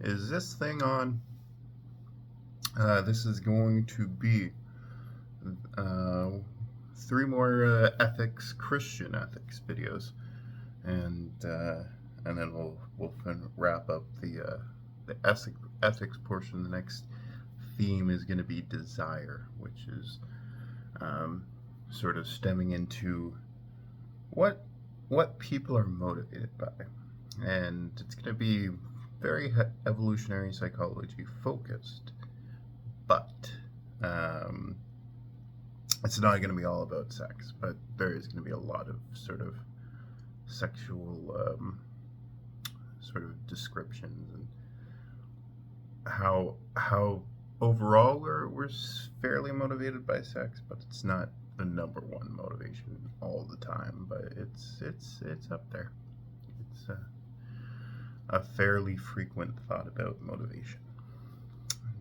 Is this thing on? This is going to be uh, three more Christian ethics videos, and then we'll wrap up the ethics portion. The next theme is going to be desire, which is sort of stemming into what people are motivated by, and it's going to be very evolutionary psychology focused, but it's not going to be all about sex, but there is going to be a lot of sort of sexual sort of descriptions and how overall we're fairly motivated by sex, but it's not the number one motivation all the time, but it's up there. It's a fairly frequent thought about motivation,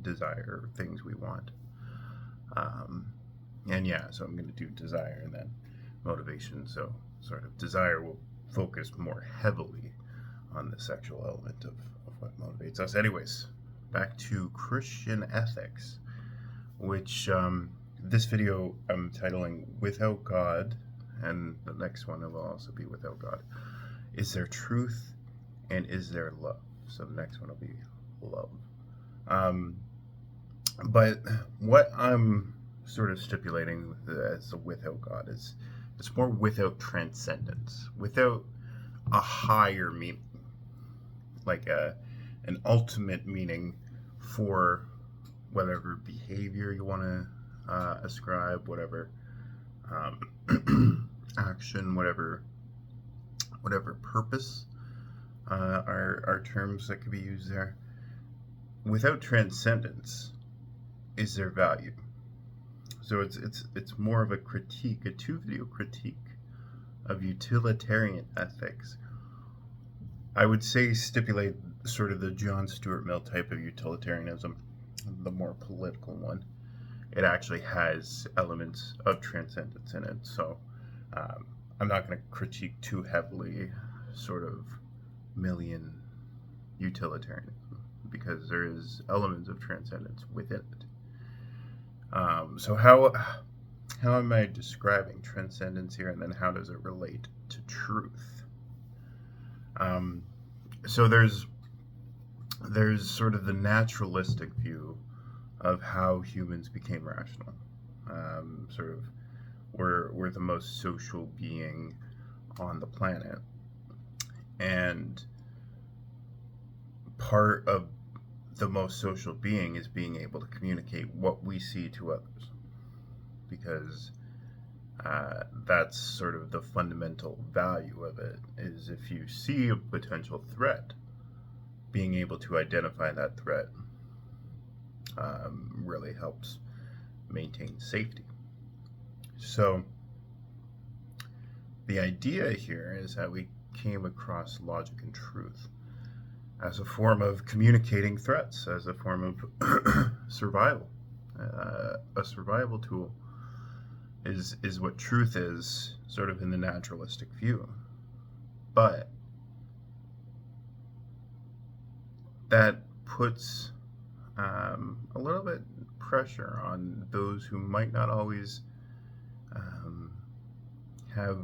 desire, things we want. And yeah, so I'm going to do desire and then motivation. So sort of desire will focus more heavily on the sexual element of what motivates us. Anyways, back to Christian ethics, which this video I'm titling Without God, and the next one will also be Without God. Is there truth and is there love? So the next one will be love. But what I'm sort of stipulating as a without God is it's more without transcendence, without a higher meaning, like an ultimate meaning for whatever behavior you want to ascribe, whatever action, whatever purpose are terms that could be used there. Without transcendence, is there value? So it's more of a critique, a two-video critique of utilitarian ethics. I would say stipulate sort of the John Stuart Mill type of utilitarianism, the more political one. It actually has elements of transcendence in it, so I'm not going to critique too heavily sort of Millian utilitarianism, because there is elements of transcendence within it. So how am I describing transcendence here, and then how does it relate to truth? So there's sort of the naturalistic view of how humans became rational. Sort of we're the most social being on the planet, and part of the most social being is being able to communicate what we see to others, because that's sort of the fundamental value of it, is if you see a potential threat, being able to identify that threat really helps maintain safety. So the idea here is that we came across logic and truth as a form of communicating threats, as a form of survival. A survival tool is what truth is, sort of in the naturalistic view. But that puts a little bit pressure on those who might not always have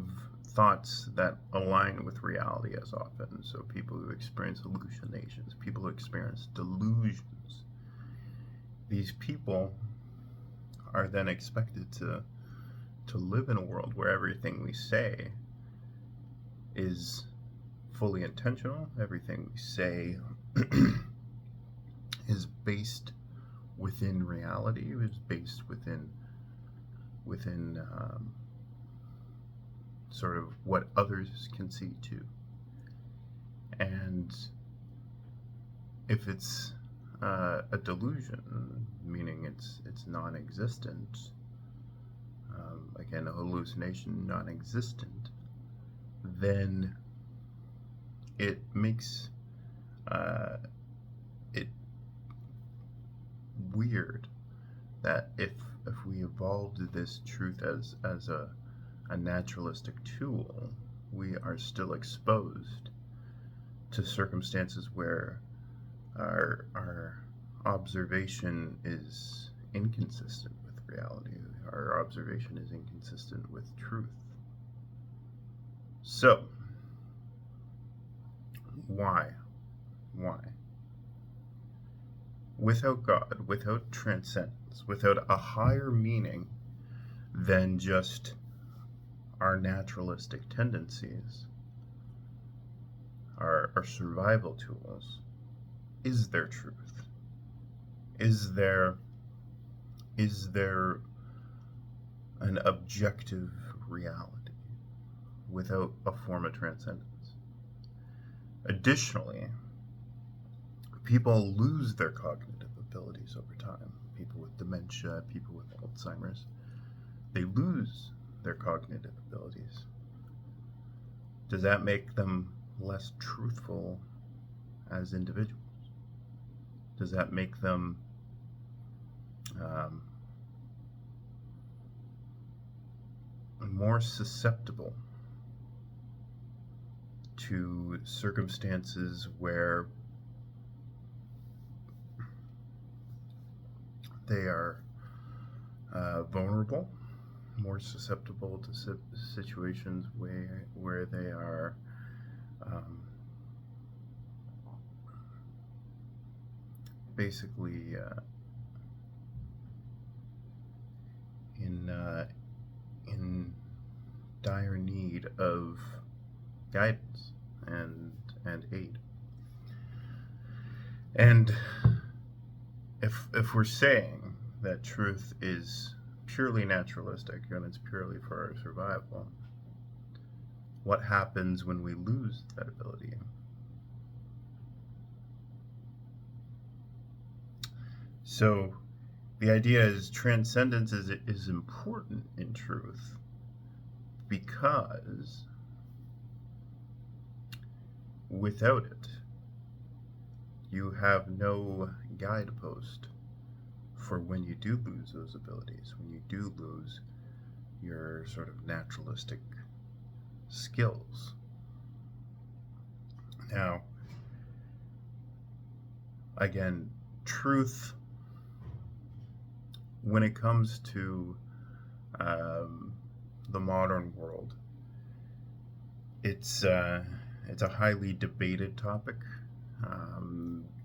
thoughts that align with reality as often. So people who experience hallucinations, people who experience delusions, these people are then expected to live in a world where everything we say is fully intentional, everything we say is based within reality, is based within sort of what others can see too. And if it's a delusion, meaning it's non-existent, again, a hallucination, non-existent, then it makes it weird that if we evolved this truth as a naturalistic tool, we are still exposed to circumstances where our observation is inconsistent with reality. Our observation is inconsistent with truth. So, why? Without God, without transcendence, without a higher meaning than just our naturalistic tendencies, our survival tools, is there truth? Is there an objective reality without a form of transcendence? Additionally, people lose their cognitive abilities over time. People with dementia, people with Alzheimer's, they lose their cognitive abilities. Does that make them less truthful as individuals? Does that make them more susceptible to circumstances where they are vulnerable, more susceptible to situations where they are basically in dire need of guidance and aid. And if we're saying that truth is purely naturalistic and it's purely for our survival, what happens when we lose that ability? So the idea is transcendence is important in truth because without it, you have no guidepost for when you do lose those abilities, when you do lose your sort of naturalistic skills. Now, again, truth, when it comes to the modern world, it's a highly debated topic.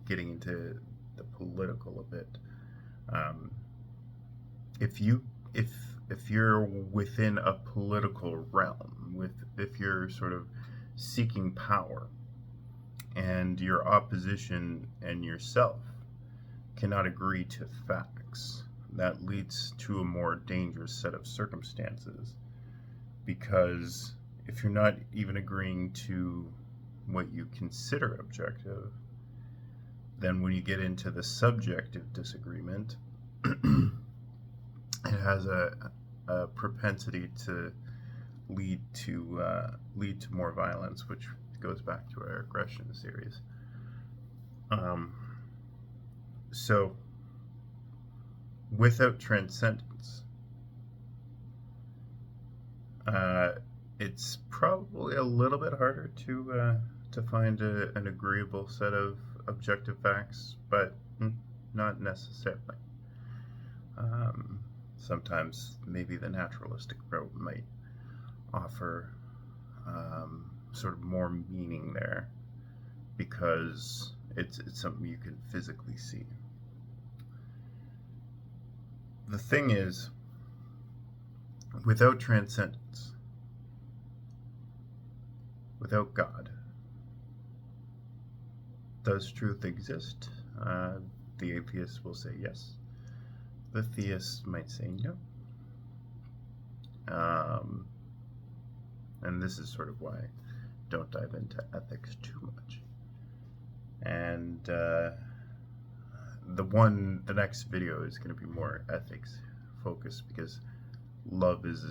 Getting into the political a bit, if you're within a political realm, if you're sort of seeking power, and your opposition and yourself cannot agree to facts, that leads to a more dangerous set of circumstances, because if you're not even agreeing to what you consider objective, then when you get into the subjective disagreement, it has a propensity to lead to more violence, which goes back to our aggression series. So without transcendence, it's probably a little bit harder to find an agreeable set of objective facts, but not necessarily. Sometimes maybe the naturalistic route might offer sort of more meaning there, because it's something you can physically see. The thing is, without transcendence, without God, does truth exist? The atheist will say yes. The theist might say no. And this is sort of why I don't dive into ethics too much. And the next video is going to be more ethics focused, because love is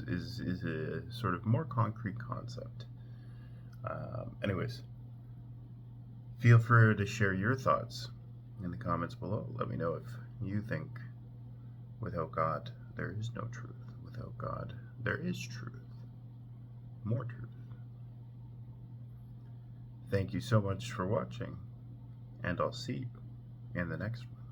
a sort of more concrete concept. Anyways, feel free to share your thoughts in the comments below. Let me know if you think without God there is no truth. Without God there is truth. More truth. Thank you so much for watching, and I'll see you in the next one.